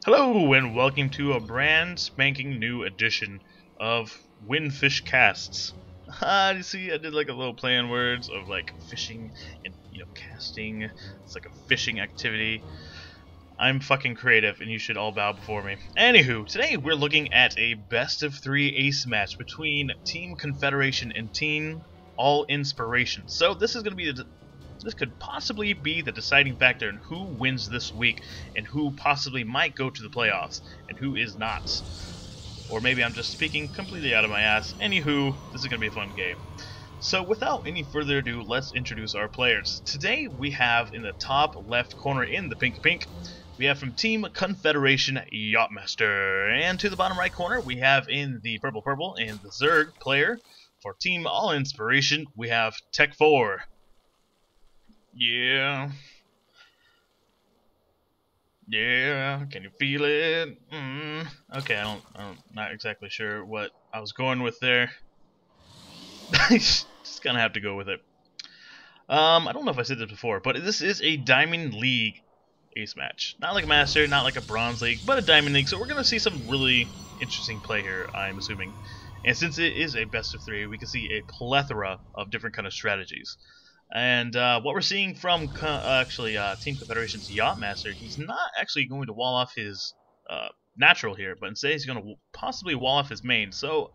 Hello and welcome to a brand spanking new edition of Windfish Casts. You see, I did like a little play on words of like fishing and casting. It's like a fishing activity. I'm fucking creative and you should all bow before me. Anywho, today we're looking at a best of 3 ace match between Team Confederation and Team All-Inspiration. So this is going to be this could possibly be the deciding factor in who wins this week and who possibly might go to the playoffs and who is not. Or maybe I'm just speaking completely out of my ass. Anywho, this is going to be a fun game. So without any further ado, let's introduce our players. Today we have in the top left corner in the pink, we have from Team Confederation Yachtmaster. And to the bottom right corner we have in the purple and the Zerg player. For Team All-Inspiration we have Techfour. Yeah, can you feel it? Okay, I'm not exactly sure what I was going with there. Just gonna have to go with it. I don't know if I said this before, but this is a Diamond League ace match. Not like a Master, not like a Bronze League, but a Diamond League, so we're gonna see some really interesting play here, I'm assuming. And since it is a best of 3, we can see a plethora of different kind of strategies. And what we're seeing from Team Confederation's Yachtmaster, he's not actually going to wall off his natural here, but instead he's going to possibly wall off his main. So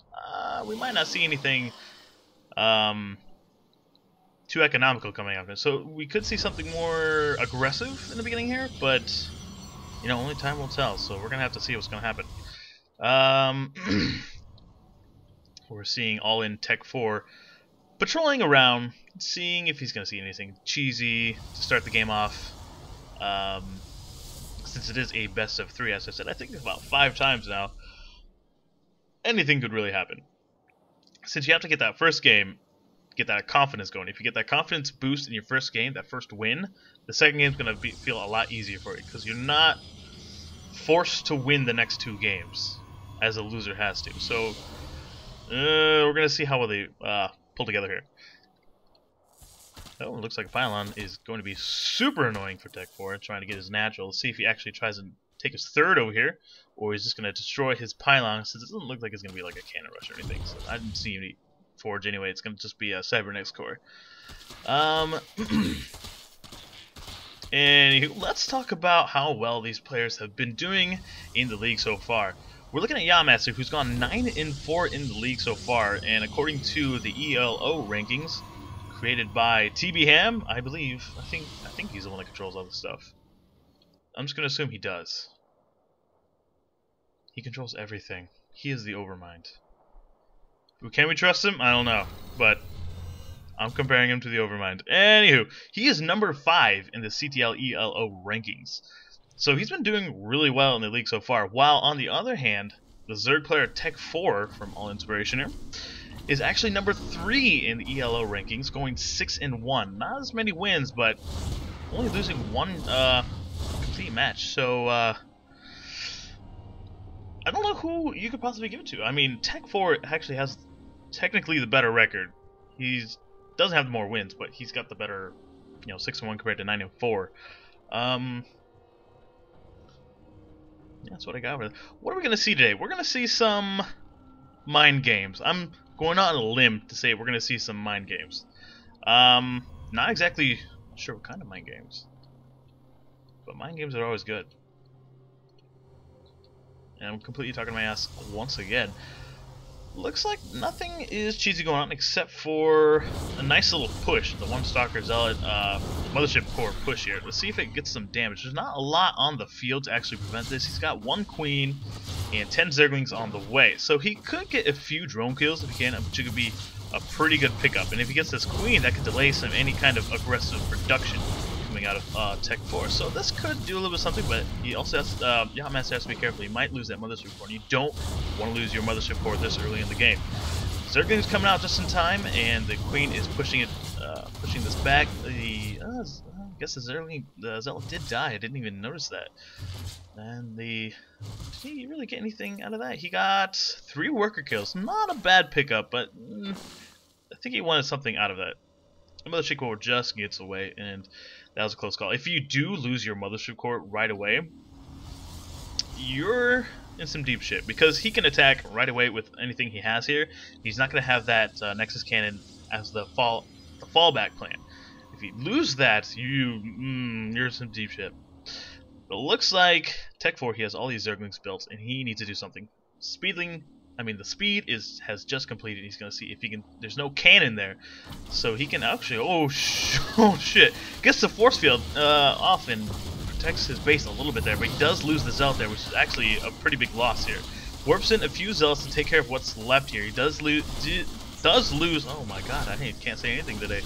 we might not see anything too economical coming out of it. So we could see something more aggressive in the beginning here, but only time will tell. So we're going to have to see what's going to happen. We're seeing All-In Techfour patrolling around, seeing if he's going to see anything cheesy to start the game off. Since it is a best of 3, as I said, I think about 5 times now, anything could really happen. Since you have to get that first game, get that confidence going. If you get that confidence boost in your first game, that first win, the second game is going to feel a lot easier for you, because you're not forced to win the next 2 games, as a loser has to. So, we're going to see how well they pull together here. Oh, it looks like Pylon is going to be super annoying for Techfour, trying to get his natural. Let's see if he actually tries to take his third over here, or he's just going to destroy his Pylon, since it doesn't look like it's going to be like a cannon rush or anything. So I didn't see any forge anyway. It's going to just be a cybernetics core. And let's talk about how well these players have been doing in the league so far. We're looking at Yachtmaster, who's gone 9-4 in the league so far, and according to the ELO rankings created by TB Ham, I believe, I think he's the one that controls all this stuff. I'm just gonna assume he does. He controls everything. He is the Overmind. Can we trust him? I don't know, but I'm comparing him to the Overmind. Anywho, he is number 5 in the CTL ELO rankings. So he's been doing really well in the league so far, while on the other hand, the Zerg player Techfour from All-Inspiration here is actually number 3 in the ELO rankings, going 6-1. Not as many wins, but only losing 1 complete match. So I don't know who you could possibly give it to. I mean, Techfour actually has technically the better record. He doesn't have the more wins, but he's got the better, 6-1 compared to 9-4. That's what I got with it. What are we going to see today? We're going to see some mind games. I'm going on a limb to say we're going to see some mind games. Not exactly sure what kind of mind games, but mind games are always good. And I'm completely talking my ass once again. Looks like nothing is cheesy going on except for a nice little push. The 1 Stalker Zealot Mothership Core push here. Let's see if it gets some damage. There's not a lot on the field to actually prevent this. He's got 1 Queen and 10 Zerglings on the way. So he could get a few drone kills if he can, which could be a pretty good pickup. And if he gets this Queen, that could delay any kind of aggressive production coming out of Techfour. So this could do a little bit of something, but he also has, Yachtmaster has to be careful. He might lose that Mothership Core, and you don't want to lose your Mothership Core this early in the game. Zergling's coming out just in time, and the Queen is pushing this back. I guess the Zealot did die. I didn't even notice that. And did he really get anything out of that? He got 3 worker kills. Not a bad pickup, but I think he wanted something out of that. The Mothership Core just gets away, and that was a close call. If you do lose your Mothership Core right away, you're in some deep shit because he can attack right away with anything he has here. He's not going to have that Nexus Cannon as the fallback plan. If you lose that, you're in some deep shit. But it looks like Techfour, he has all these Zerglings built, and he needs to do something. The speed has just completed. He's gonna see if he can. There's no cannon there, so he can actually. Oh shit! Gets the force field off and protects his base a little bit there, but he does lose the Zealot there, which is actually a pretty big loss here. Warps in a few Zealots to take care of what's left here. He does lose. Oh my god! Can't say anything today.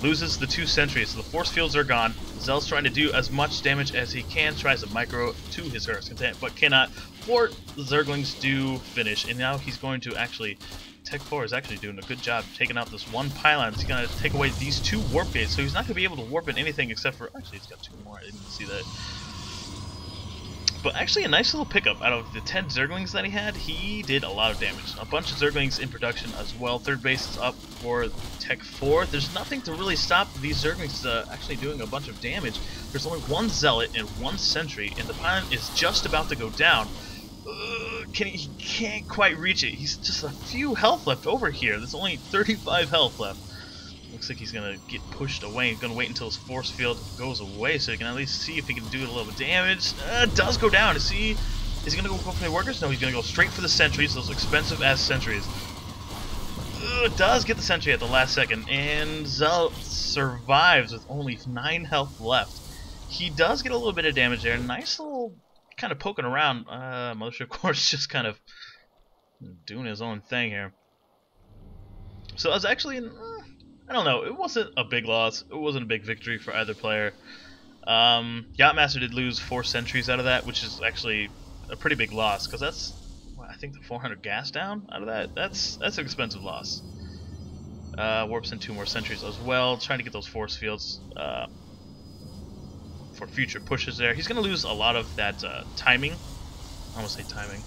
Loses the 2 sentries, so the force fields are gone. Zealot's trying to do as much damage as he can, tries to micro to his heart's content, but cannot. 4 Zerglings do finish, and now he's going to actually... Techfour is actually doing a good job taking out this 1 pylon. He's going to take away these 2 warp gates, so he's not going to be able to warp in anything except for... Actually, he's got 2 more, I didn't see that. But actually a nice little pickup. Out of the 10 Zerglings that he had, he did a lot of damage. A bunch of Zerglings in production as well. 3rd base is up for Techfour. There's nothing to really stop these Zerglings actually doing a bunch of damage. There's only 1 Zealot and 1 Sentry, and the pylon is just about to go down. He can't quite reach it. He's just a few health left over here. There's only 35 health left. Looks like he's gonna get pushed away. He's gonna wait until his force field goes away so he can at least see if he can do a little bit of damage. Does go down. Is he gonna go for the workers? No, he's gonna go straight for the sentries, those expensive ass sentries. Does get the sentry at the last second, and Zealot survives with only 9 health left. He does get a little bit of damage there. Nice little kind of poking around. Mothership Course just kind of doing his own thing here. So I was actually I don't know, it wasn't a big loss, it wasn't a big victory for either player. Yachtmaster did lose 4 sentries out of that, which is actually a pretty big loss, because that's, I think, the 400 gas down out of that. That's an expensive loss. Warps in 2 more sentries as well, trying to get those force fields for future pushes there. He's going to lose a lot of that timing. I almost say timing.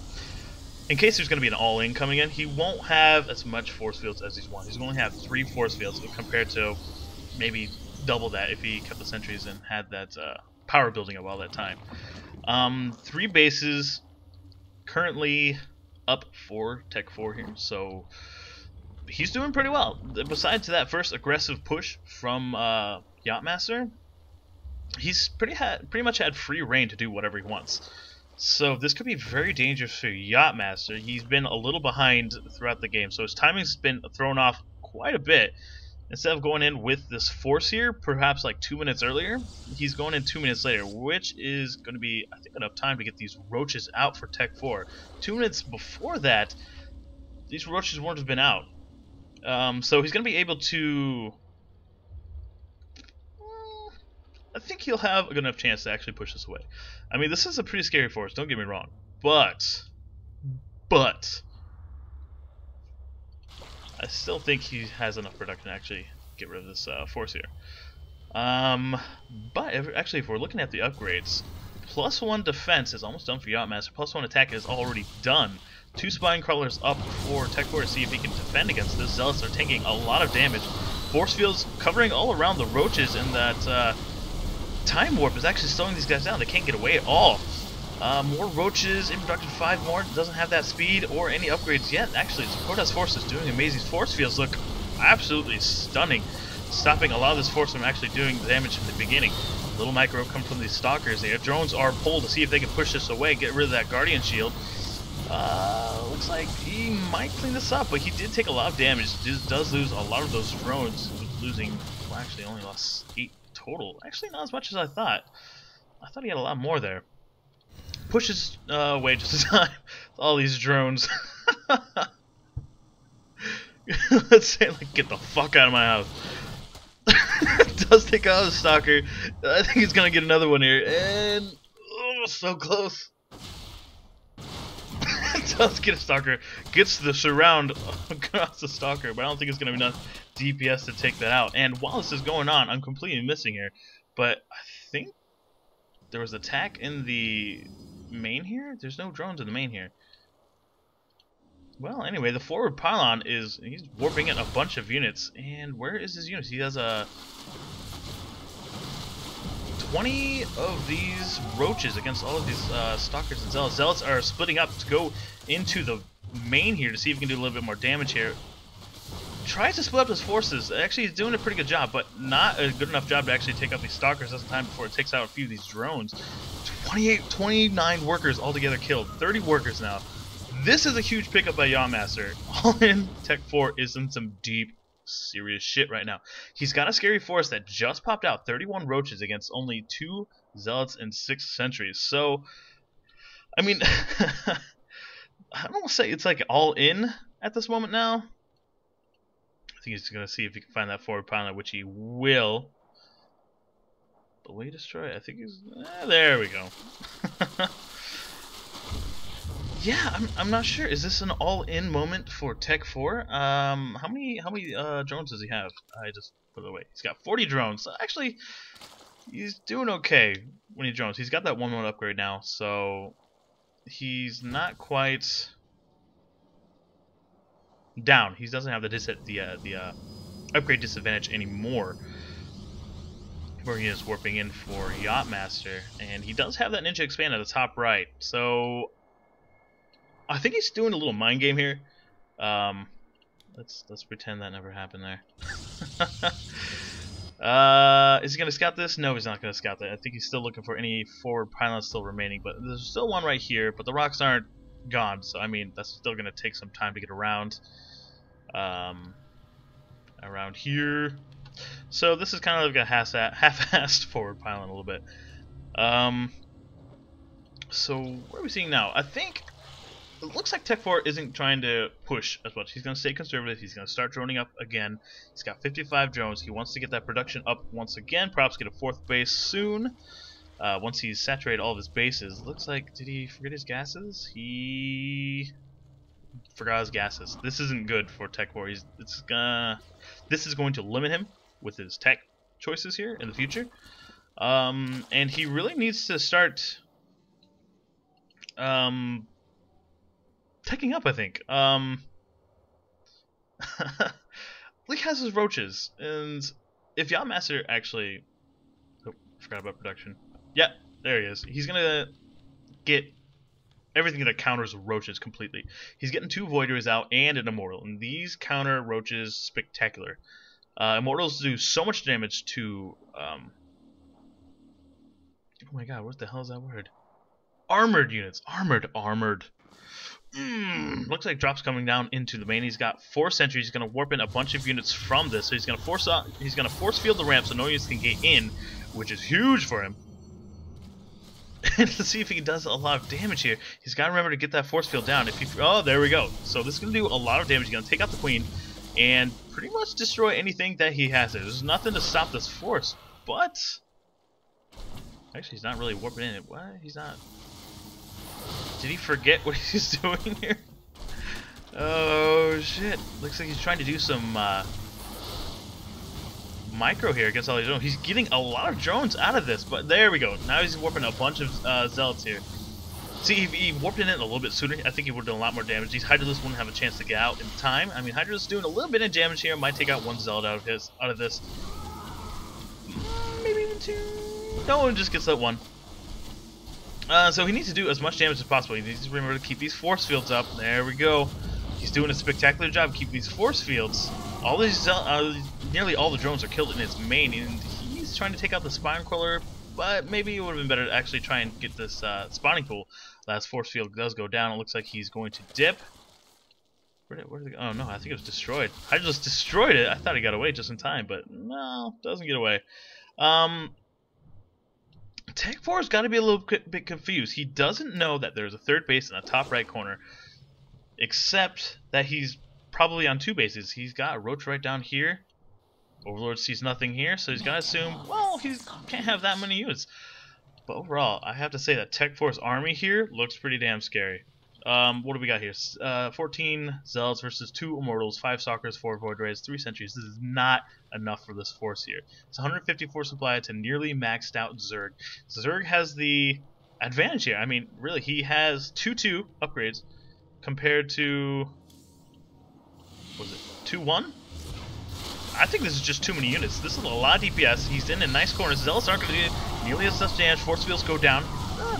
In case there's going to be an all-in coming in, he won't have as much force fields as he's wanted. He's going to have 3 force fields compared to maybe double that if he kept the sentries and had that power building up all that time. 3 bases currently up for Techfour here, so he's doing pretty well. Besides that first aggressive push from Yachtmaster, he's pretty much had free reign to do whatever he wants. So this could be very dangerous for Yachtmaster. He's been a little behind throughout the game, so his timing's been thrown off quite a bit. Instead of going in with this force here, perhaps like 2 minutes earlier, he's going in 2 minutes later, which is going to be, I think, enough time to get these roaches out for Techfour. 2 minutes before that, these roaches wouldn't have been out. So he's going to be able to... I think he'll have a good enough chance to actually push this away. I mean, this is a pretty scary force, don't get me wrong. But I still think he has enough production to actually get rid of this force here. But actually, if we're looking at the upgrades, +1 defense is almost done for Yachtmaster. +1 attack is already done. 2 spine crawlers up for Techfour to see if he can defend against this. Zealots are taking a lot of damage. Force fields covering all around the roaches, and that time warp is actually slowing these guys down. They can't get away at all. More roaches in production, 5 more. Doesn't have that speed or any upgrades yet. Actually, Support's force is doing amazing. Force fields look absolutely stunning, stopping a lot of this force from actually doing damage from the beginning. Little micro come from these stalkers here. Drones are pulled to see if they can push this away, get rid of that guardian shield. Looks like he might clean this up, but he did take a lot of damage. Does lose a lot of those drones. Losing, well, actually only lost 8 total. Actually, not as much as I thought. I thought he had a lot more there. Pushes away just in time. All these drones. Let's say, like, get the fuck out of my house. Does take out a stalker. I think he's gonna get another one here, and oh, so close. Does get a stalker. Gets the surround across the stalker, but I don't think it's gonna be enough DPS to take that out. And while this is going on, I'm completely missing here, but I think there was attack in the main here. There's no drones in the main here. Well, anyway, the forward pylon he's warping in a bunch of units. And where is his units? He has a 20 of these roaches against all of these stalkers and zealots. Zealots are splitting up to go into the main here to see if he can do a little bit more damage here. Tries to split up his forces. Actually, he's doing a pretty good job, but not a good enough job to actually take out these stalkers just in time before it takes out a few of these drones. 29 workers altogether killed. 30 workers now. This is a huge pickup by Yachtmaster. All-In Techfour is in some deep, serious shit right now. He's got a scary force that just popped out. 31 roaches against only 2 zealots and 6 sentries. So, I mean, I don't want to say it's like all in at this moment now. I think he's going to see if he can find that forward pylon, which he will. The way to destroy it, I think he's... there we go. Yeah, I'm not sure. Is this an all-in moment for Techfour? How many drones does he have? I just put it away. He's got 40 drones. So actually, he's doing okay when he drones. He's got that 1-1 upgrade now, so he's not quite down. He doesn't have the upgrade disadvantage anymore. Where he is warping in for Yachtmaster, and he does have that ninja expand at the top right. So I think he's doing a little mind game here. Let's pretend that never happened there. Is he gonna scout this? No, he's not gonna scout that. I think he's still looking for any forward pylons still remaining, but there's still one right here. But the rocks aren't gone, so I mean that's still gonna take some time to get around. Around here. So this is kind of like a half-assed forward pylon a little bit. So what are we seeing now? I think it looks like Techfour isn't trying to push as much. He's going to stay conservative. He's going to start droning up again. He's got 55 drones. He wants to get that production up once again. Perhaps get a 4th base soon. Once he's saturated all of his bases. Looks like, did he forget his gases? He forgot his gases. This isn't good for Techfour. This is going to limit him with his tech choices here in the future. And he really needs to start teching up, I think. Lee has his roaches, and if Yachtmaster actually... Oh, forgot about production. Yeah, there he is. He's gonna get everything that counters roaches completely. He's getting 2 Voiders out and an Immortal, and these counter roaches spectacular. Immortals do so much damage to... oh my god, what the hell is that word? Armored units. Armored. Looks like drops coming down into the main. He's got 4 sentries. He's gonna warp in a bunch of units from this. So he's gonna force field the ramp so no units can get in, which is huge for him. And let's see if he does a lot of damage here. He's got to remember to get that force field down. Oh, there we go. So this is gonna do a lot of damage. He's gonna take out the queen and pretty much destroy anything that he has there. There's nothing to stop this force, but actually he's not really warping in it. What? He's not. Did he forget what he's doing here? Oh shit! Looks like he's trying to do some micro here against all these drones. He's getting a lot of drones out of this, but there we go. Now he's warping a bunch of zealots here. See, if he warped in it a little bit sooner, I think he would have done a lot more damage. These Hydralisks wouldn't have a chance to get out in time. I mean, Hydralisks doing a little bit of damage here. Might take out 1 zealot out of this. Maybe even 2. No, it just gets that 1. So he needs to do as much damage as possible. He needs to remember to keep these force fields up. There we go. He's doing a spectacular job keeping these force fields. All these, nearly all the drones are killed in his main, and he's trying to take out the spine crawler. But maybe it would have been better to actually try and get this spawning pool. Last force field does go down. It looks like he's going to dip. Where did it go? Oh no, I think it was destroyed. I just destroyed it. I thought he got away just in time, but no, doesn't get away. Techfour's got to be a little bit confused. He doesn't know that there's a 3rd base in the top right corner, except that he's probably on 2 bases. He's got a roach right down here. Overlord sees nothing here, so he's got to assume, well, he can't have that many units. But overall, I have to say that Techfour's army here looks pretty damn scary. What do we got here? 14 Zealots versus 2 Immortals, 5 Stalkers, 4 Void Rays, 3 Sentries. This is not enough for this force here. It's 154 supply to nearly maxed out Zerg. Zerg has the advantage here. I mean, really, he has 2-2 upgrades compared to... what was it? 2-1? I think this is just too many units. This is a lot of DPS. He's in a nice corner. Zealots aren't going to do nearly as much damage. Force fields go down.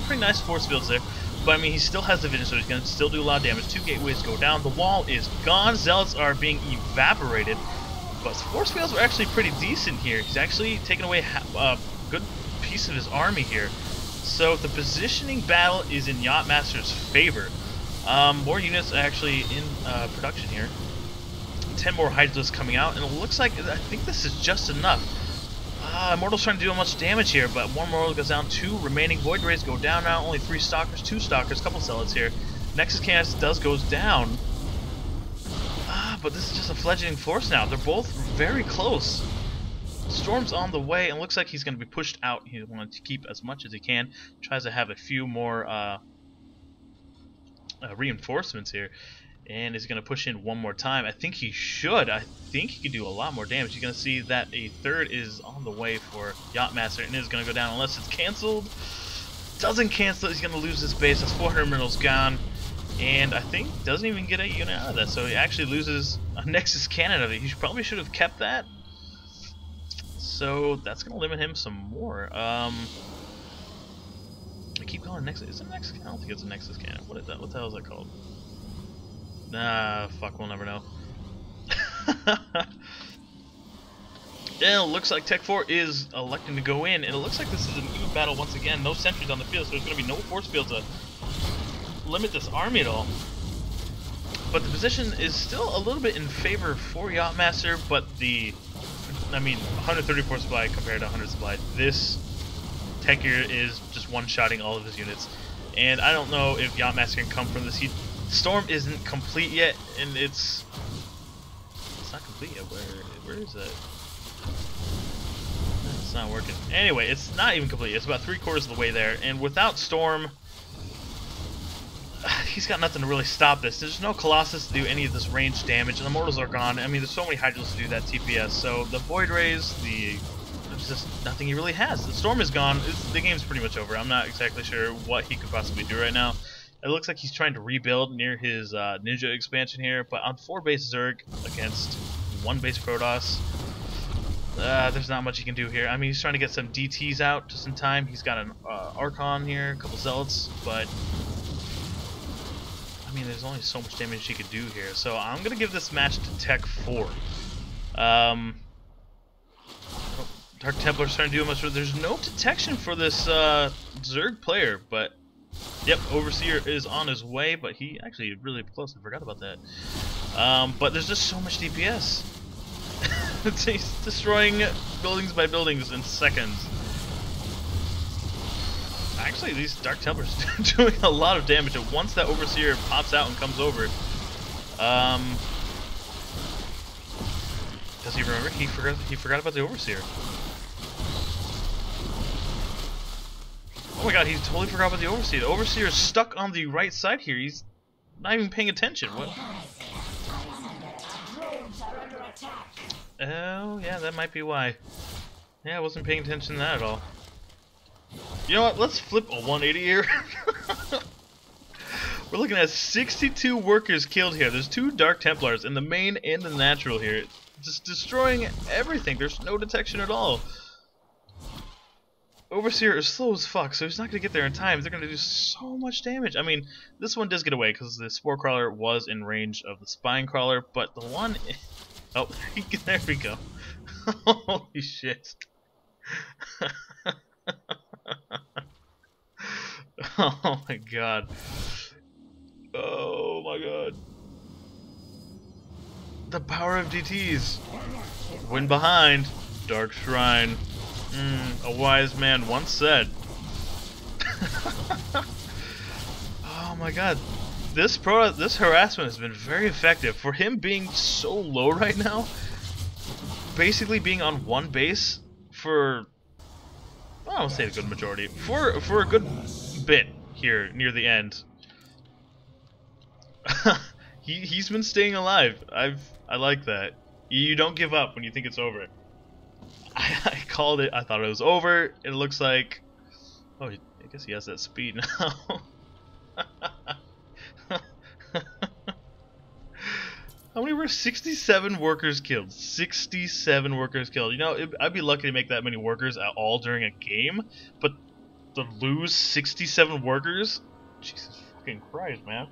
Pretty nice force fields there. But I mean, he still has the vision, so he's going to still do a lot of damage. 2 gateways go down. The wall is gone. Zealots are being evaporated. But force fields were actually pretty decent here. He's actually taken away a good piece of his army here. So the positioning battle is in Yachtmaster's favor. More units are actually in production here. 10 more Hydras coming out, and it looks like, I think this is just enough. Immortal's trying to do much damage here, but one Immortal goes down, 2 remaining Void Rays go down now, only 3 Stalkers, 2 Stalkers, couple Zealots here. Nexus Cannon goes down. But this is just a fledgling force now. They're both very close. Storm's on the way, and looks like he's going to be pushed out. He wants to keep as much as he can. Tries to have a few more reinforcements here. And is going to push in one more time. I think he should. I think he can do a lot more damage. You're going to see that a third is on the way for Yachtmaster, and it is going to go down unless it's canceled. Doesn't cancel. He's going to lose his base. That's 400 minerals gone. And I think doesn't even get a unit out of that. So he actually loses a Nexus Cannon of it. He probably should have kept that. So that's going to limit him some more. I keep calling it Nexus. Is it a Nexus Cannon? I don't think it's a Nexus Cannon. What is that? What the hell is that called? Nah, fuck, we'll never know. Yeah, it looks like Techfour is electing to go in, and it looks like this is an even battle once again. No sentries on the field, so there's going to be no force field to limit this army at all. But the position is still a little bit in favor for Yachtmaster, but I mean, 134 supply compared to 100 supply. This Tech here is just one-shotting all of his units, and I don't know if Yachtmaster can come from this. Storm isn't complete yet, and it's not complete yet. Where is it? It's not working. Anyway, it's not even complete. It's about 3/4 of the way there, and without Storm, he's got nothing to really stop this. There's no Colossus to do any of this range damage, and the Immortals are gone. I mean, there's so many Hydras to do that TPS, so the Void Rays, there's just nothing he really has. The Storm is gone. The game's pretty much over. I'm not exactly sure what he could possibly do right now. It looks like he's trying to rebuild near his Ninja expansion here, but on 4 base Zerg against 1 base Protoss, there's not much he can do here. I mean, he's trying to get some DTs out just in time. He's got an Archon here, a couple Zealots, but I mean, there's only so much damage he could do here. So I'm going to give this match to Techfour. Dark Templar's trying to do much. There's no detection for this Zerg player, but yep, Overseer is on his way, but he actually really close. I forgot about that. But there's just so much DPS. He's destroying buildings by buildings in seconds. Actually, these Dark Templars are doing a lot of damage, and once that Overseer pops out and comes over, does he remember? He forgot about the Overseer. Oh my god, he totally forgot about the Overseer. The Overseer is stuck on the right side here. He's not even paying attention. What? Oh, yeah, that might be why. Yeah, I wasn't paying attention to that at all. You know what? Let's flip a 180 here. We're looking at 62 workers killed here. There's 2 Dark Templars in the main and the natural here. Just destroying everything. There's no detection at all. Overseer is slow as fuck, so he's not going to get there in time. They're going to do so much damage. I mean, this one does get away because the Spore Crawler was in range of the Spine Crawler, but the one... Oh, there we go. Holy shit. Oh my god. Oh my god. The power of DTs. Win behind. Dark Shrine. A wise man once said. Oh my god. This harassment has been very effective. For him being so low right now, basically being on 1 base for, I don't say a good majority, for a good bit here near the end. He's been staying alive. I like that. You don't give up when you think it's over. I called it. I thought it was over. It looks like, oh, I guess he has that speed now. How many there were 67 workers killed. 67 workers killed. You know, I'd be lucky to make that many workers at all during a game, but to lose 67 workers? Jesus fucking Christ, man.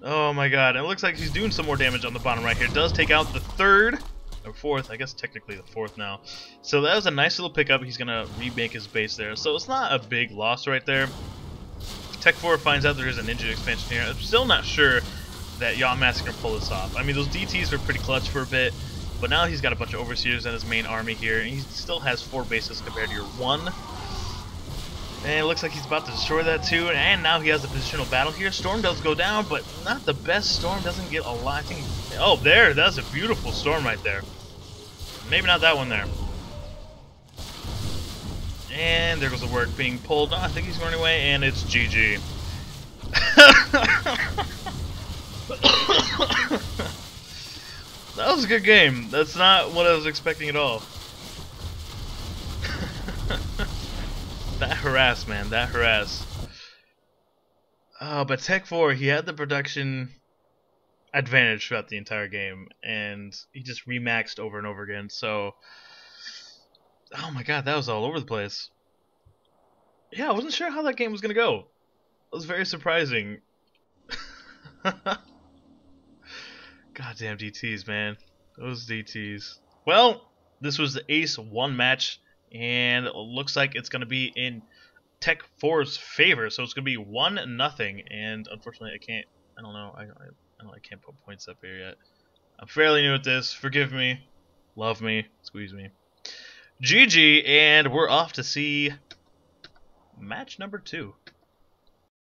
Oh my god, it looks like he's doing some more damage on the bottom right here. Does take out the third, or fourth, I guess technically the fourth now. So that was a nice little pickup. He's going to remake his base there. So it's not a big loss right there. Techfour finds out there is a ninja expansion here. I'm still not sure that Yachtmaster can pull this off. I mean, those DTs were pretty clutch for a bit, but now he's got a bunch of overseers in his main army here, and he still has 4 bases compared to your 1. And it looks like he's about to destroy that too, and now he has a positional battle here. Storm does go down, but not the best. Storm doesn't get a lot. I think, oh, there, that's a beautiful storm right there. Maybe not that one there. And there goes the work being pulled. Oh, I think he's going away, and it's GG. That was a good game. That's not what I was expecting at all. That harass, man. That harass. Oh, but Techfour, he had the production advantage throughout the entire game, and he just remaxed over and over again. So, oh my god, that was all over the place. Yeah, I wasn't sure how that game was going to go. It was very surprising. Goddamn DTs, man. Those DTs. Well, this was the Ace 1 match, and it looks like it's going to be in Techfour's favor. So it's going to be 1-0, and unfortunately I don't know, I can't put points up here yet. I'm fairly new at this. Forgive me. Love me. Squeeze me. GG, and we're off to see match number 2.